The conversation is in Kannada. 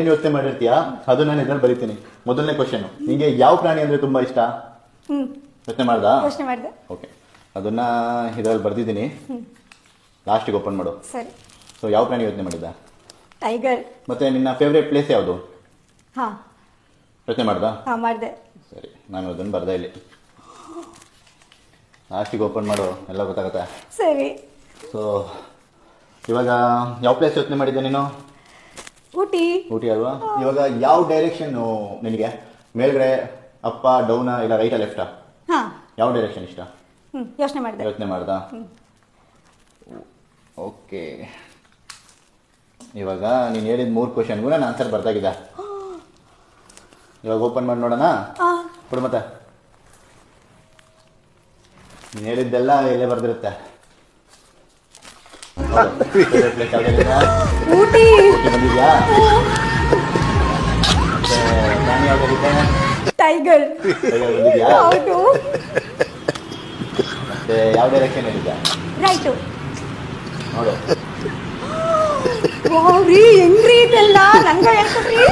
ಏನ್ ಯೋಚನೆ ಮಾಡಿರ್ತೀಯಾ ಅದು ನಾನು ಇದ್ರಲ್ಲಿ ಬರೀತೀನಿ. ಮೊದಲನೇ ಕ್ವಶನ್, ನಿಂಗೆ ಯಾವ ಪ್ರಾಣಿ ಅಂದ್ರೆ ತುಂಬಾ ಇಷ್ಟ? ಯೋಚನೆ ಮಾಡ್ದಾ? ಯೋಚನೆ ಮಾಡಿದೆ. ಓಕೆ, ಅದನ್ನ ಇದ್ರಲ್ಲಿ ಬರ್ದಿದ್ದೀನಿ. ಲಾಸ್ಟಿಗೆ ಓಪನ್ ಮಾಡು. ಸರಿ. ಸೊ ಯಾವ ಪ್ರಾಣಿ ಯೋಚನೆ ಮಾಡಿದ್ದ? ಟೈಗರ್. ಮತ್ತೆ ನಿನ್ನ ಫೇವ್ರೇಟ್ ಪ್ಲೇಸ್ ಯಾವುದು? ಹಾ ಯೋಚನೆ ಮಾಡ್ದಾ? ಹಾ ಮಾಡಿದೆ. ಸರಿ, ನಾನು ಅದನ್ನು ಬರ್ದೆ ಇಲ್ಲಿ. ಲಾಸ್ಟಿಗೆ ಓಪನ್ ಮಾಡು, ಎಲ್ಲ ಗೊತ್ತಾಗತ್ತೆ. ಸರಿ. ಸೊ ಇವಾಗ ಯಾವ ಪ್ಲೇಸ್ ಯೋಚನೆ ಮಾಡಿದ್ದೆ ನೀನು? ಊಟಿ. ಊಟಿ ಅಲ್ವಾ? ಇವಾಗ ಯಾವ ಡೈರೆಕ್ಷನ್ ನಿನಗೆ? ಮೇಲ್ಗಡೆ, ಅಪ್ಪ, ಡೌನಾ, ಇಲ್ಲ ರೈಟಾ, ಲೆಫ್ಟಾ? ಹಾ ಯಾವ ಡೈರೆಕ್ಷನ್ ಇಷ್ಟ? ಯೋಚನೆ ಮಾಡಿದೆ. ಯೋಚನೆ ಮಾಡ್ದಾ? ಓಕೆ, ಇವಾಗ ನೀನು ಹೇಳಿದ 3 ಕ್ವಶನ್ಗೂ ನಾನು ಆನ್ಸರ್ ಬರ್ದಾಗಿದೆ. ಇವಾಗ ಓಪನ್ ಮಾಡಿ ನೋಡೋಣ. ಕೊಡು ಮತ್ತೆ. ನೀನು ಹೇಳಿದ್ದೆಲ್ಲ ಇಲ್ಲೇ ಬರ್ದಿರುತ್ತೆ. ಊಟಿ ಬಂದಿದ್ಯಾ? ಪ್ರಾಣಿ ಯಾವ್ದಾಗಿದೆ? ಟೈಗರ್. ಬಂದಿದ್ಯಾ? ಹೌದು. ಮತ್ತೆ ಯಾವ ಡೈರೆಕ್ಷನ್ ಹೇಳಿದ್ಯಾ? ರೈಟು. ನೋಡು. ವಾವ್ರಿ, ಹೆಂಗ್ರಿ ಇದೆಲ್ಲ ನಂಗೆ ಹೇಳ್ಕೊಡ್ರಿ.